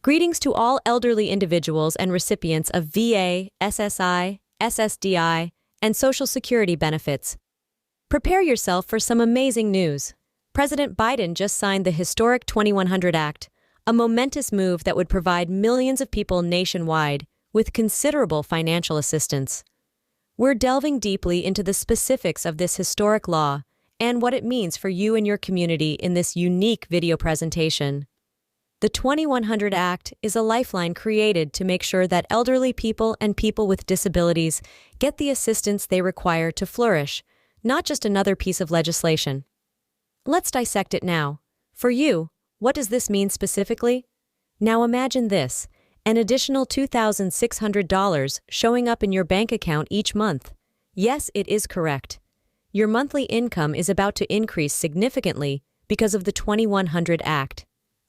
Greetings to all elderly individuals and recipients of VA, SSI, SSDI, and Social Security benefits. Prepare yourself for some amazing news. President Biden just signed the historic 2100 Act, a momentous move that would provide millions of people nationwide with considerable financial assistance. We're delving deeply into the specifics of this historic law and what it means for you and your community in this unique video presentation. The 2100 Act is a lifeline created to make sure that elderly people and people with disabilities get the assistance they require to flourish, not just another piece of legislation. Let's dissect it now. For you, what does this mean specifically? Now imagine this, an additional $2,600 showing up in your bank account each month. Yes, it is correct. Your monthly income is about to increase significantly because of the 2100 Act.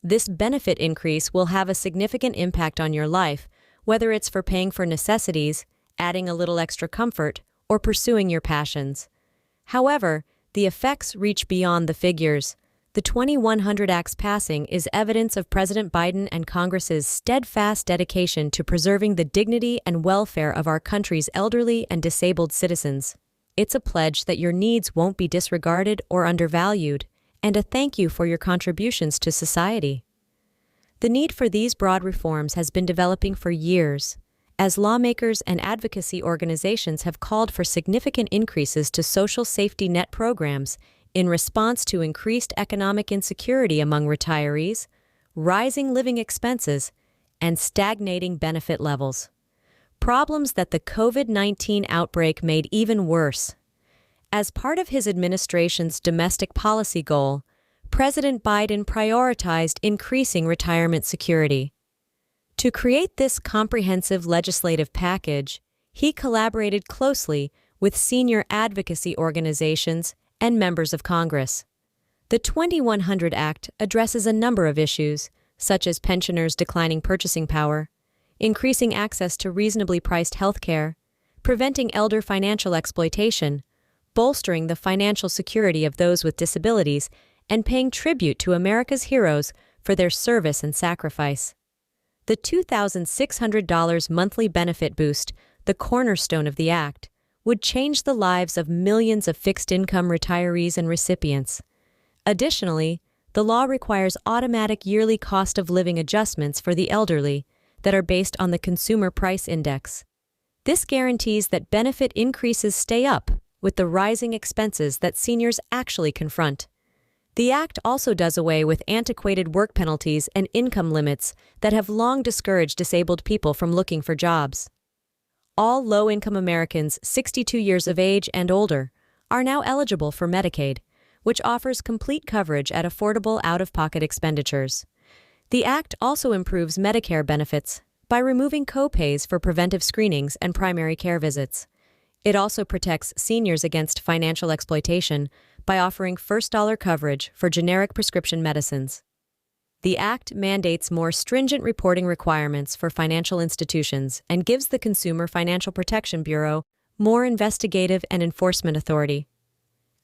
This benefit increase will have a significant impact on your life, whether it's for paying for necessities, adding a little extra comfort, or pursuing your passions. However, the effects reach beyond the figures. The 2100 Act's passing is evidence of President Biden and Congress's steadfast dedication to preserving the dignity and welfare of our country's elderly and disabled citizens. It's a pledge that your needs won't be disregarded or undervalued, and a thank you for your contributions to society. The need for these broad reforms has been developing for years, as lawmakers and advocacy organizations have called for significant increases to social safety net programs in response to increased economic insecurity among retirees, rising living expenses, and stagnating benefit levels. Problems that the COVID-19 outbreak made even worse. As part of his administration's domestic policy goal, President Biden prioritized increasing retirement security. To create this comprehensive legislative package, he collaborated closely with senior advocacy organizations and members of Congress. The 2100 Act addresses a number of issues, such as pensioners' declining purchasing power, increasing access to reasonably priced health care, preventing elder financial exploitation, bolstering the financial security of those with disabilities, and paying tribute to America's heroes for their service and sacrifice. The $2,600 monthly benefit boost, the cornerstone of the Act, would change the lives of millions of fixed-income retirees and recipients. Additionally, the law requires automatic yearly cost of living adjustments for the elderly that are based on the Consumer Price Index. This guarantees that benefit increases stay up with the rising expenses that seniors actually confront. The Act also does away with antiquated work penalties and income limits that have long discouraged disabled people from looking for jobs. All low-income Americans 62 years of age and older are now eligible for Medicaid, which offers complete coverage at affordable out-of-pocket expenditures. The Act also improves Medicare benefits by removing co-pays for preventive screenings and primary care visits. It also protects seniors against financial exploitation by offering first-dollar coverage for generic prescription medicines. The Act mandates more stringent reporting requirements for financial institutions and gives the Consumer Financial Protection Bureau more investigative and enforcement authority.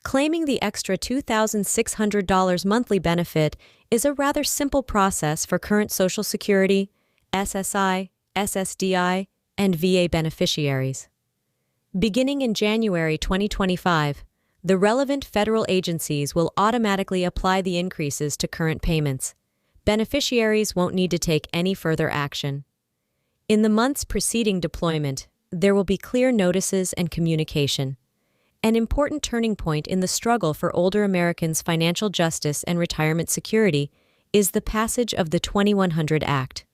Claiming the extra $2,600 monthly benefit is a rather simple process for current Social Security, SSI, SSDI, and VA beneficiaries. Beginning in January 2025, the relevant federal agencies will automatically apply the increases to current payments. Beneficiaries won't need to take any further action. In the months preceding deployment, there will be clear notices and communication. An important turning point in the struggle for older Americans' financial justice and retirement security is the passage of the 2100 Act.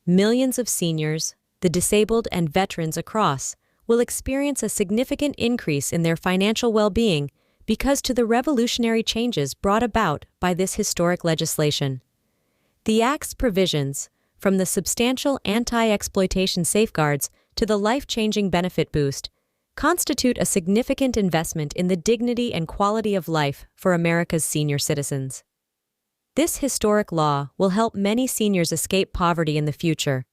Millions of seniors, the disabled and veterans across, will experience a significant increase in their financial well-being because to the revolutionary changes brought about by this historic legislation. The Act's provisions, from the substantial anti-exploitation safeguards to the life-changing benefit boost, constitute a significant investment in the dignity and quality of life for America's senior citizens. This historic law will help many seniors escape poverty in the future,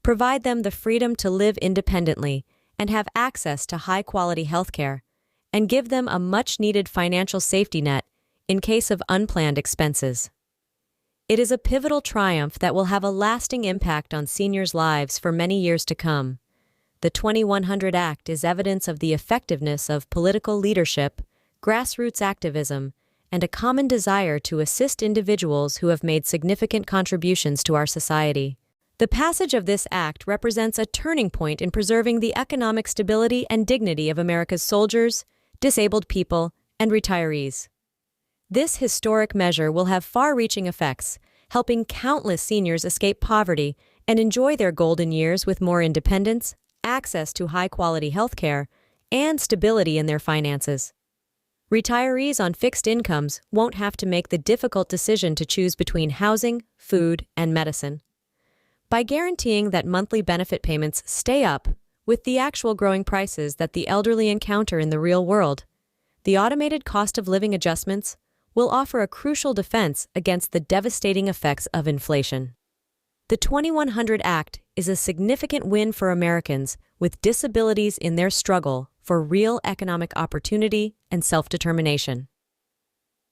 provide them the freedom to live independently and have access to high-quality health care, and give them a much-needed financial safety net in case of unplanned expenses. It is a pivotal triumph that will have a lasting impact on seniors' lives for many years to come. The 2100 Act is evidence of the effectiveness of political leadership, grassroots activism, and a common desire to assist individuals who have made significant contributions to our society. The passage of this act represents a turning point in preserving the economic stability and dignity of America's soldiers, disabled people, and retirees. This historic measure will have far-reaching effects, helping countless seniors escape poverty and enjoy their golden years with more independence, access to high-quality health care, and stability in their finances. Retirees on fixed incomes won't have to make the difficult decision to choose between housing, food, and medicine. By guaranteeing that monthly benefit payments stay up with the actual growing prices that the elderly encounter in the real world, the automated cost of living adjustments will offer a crucial defense against the devastating effects of inflation. The 2100 Act is a significant win for Americans with disabilities in their struggle for real economic opportunity and self-determination.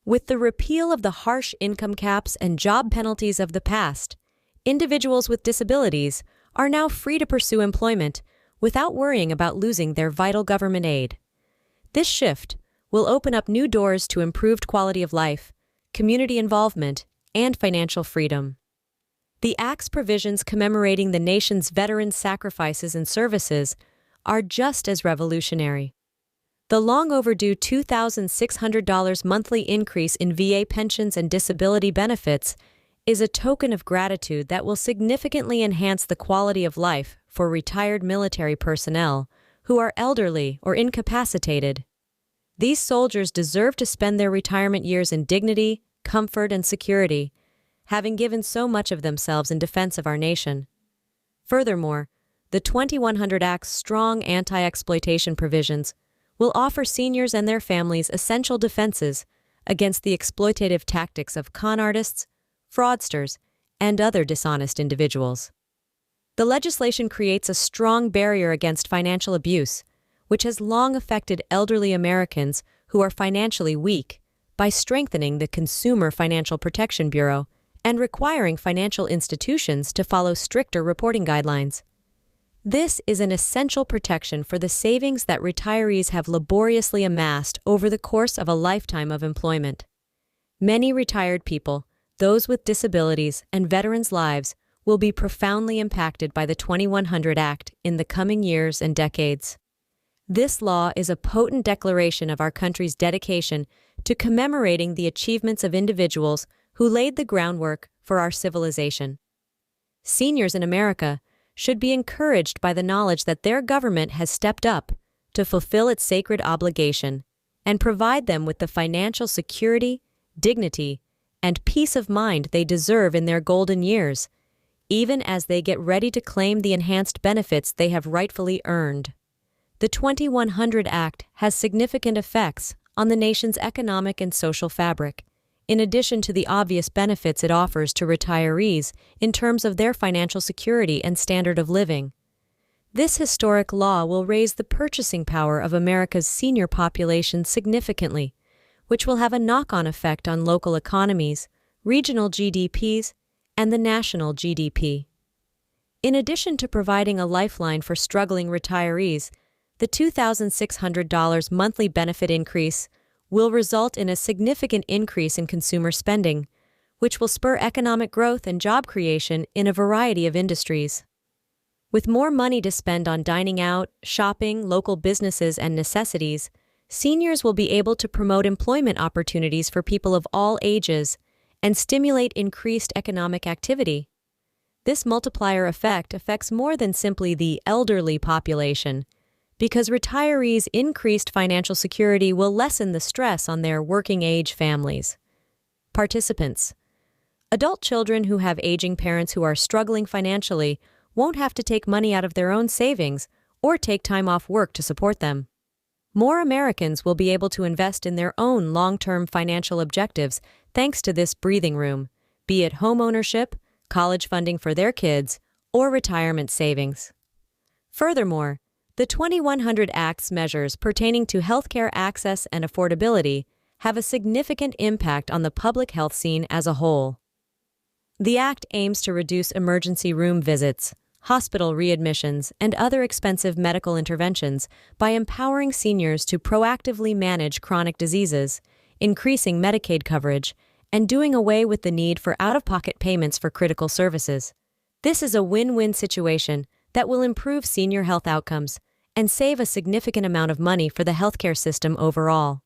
With the repeal of the harsh income caps and job penalties of the past, individuals with disabilities are now free to pursue employment without worrying about losing their vital government aid. This shift will open up new doors to improved quality of life, community involvement, and financial freedom. The Act's provisions commemorating the nation's veterans' sacrifices and services are just as revolutionary. The long-overdue $2,600 monthly increase in VA pensions and disability benefits is a token of gratitude that will significantly enhance the quality of life for retired military personnel who are elderly or incapacitated. These soldiers deserve to spend their retirement years in dignity, comfort, and security, having given so much of themselves in defense of our nation. Furthermore, the 2100 Act's strong anti-exploitation provisions will offer seniors and their families essential defenses against the exploitative tactics of con artists, fraudsters, and other dishonest individuals. The legislation creates a strong barrier against financial abuse, which has long affected elderly Americans who are financially weak, by strengthening the Consumer Financial Protection Bureau and requiring financial institutions to follow stricter reporting guidelines. This is an essential protection for the savings that retirees have laboriously amassed over the course of a lifetime of employment. Many retired people, those with disabilities, and veterans' lives will be profoundly impacted by the 2100 Act in the coming years and decades. This law is a potent declaration of our country's dedication to commemorating the achievements of individuals who laid the groundwork for our civilization. Seniors in America should be encouraged by the knowledge that their government has stepped up to fulfill its sacred obligation and provide them with the financial security, dignity, and peace of mind they deserve in their golden years, even as they get ready to claim the enhanced benefits they have rightfully earned. The 2100 Act has significant effects on the nation's economic and social fabric, in addition to the obvious benefits it offers to retirees in terms of their financial security and standard of living. This historic law will raise the purchasing power of America's senior population significantly, which will have a knock-on effect on local economies, regional GDPs, and the national GDP. In addition to providing a lifeline for struggling retirees, the $2,600 monthly benefit increase will result in a significant increase in consumer spending, which will spur economic growth and job creation in a variety of industries. With more money to spend on dining out, shopping, local businesses, and necessities, seniors will be able to promote employment opportunities for people of all ages and stimulate increased economic activity. This multiplier effect affects more than simply the elderly population, because retirees' increased financial security will lessen the stress on their working-age families. Participants: adult children who have aging parents who are struggling financially won't have to take money out of their own savings or take time off work to support them. More Americans will be able to invest in their own long-term financial objectives thanks to this breathing room, be it home ownership, college funding for their kids, or retirement savings. Furthermore, the 2100 Act's measures pertaining to healthcare access and affordability have a significant impact on the public health scene as a whole. The Act aims to reduce emergency room visits, hospital readmissions, and other expensive medical interventions by empowering seniors to proactively manage chronic diseases, increasing Medicaid coverage, and doing away with the need for out-of-pocket payments for critical services. This is a win-win situation that will improve senior health outcomes and save a significant amount of money for the healthcare system overall.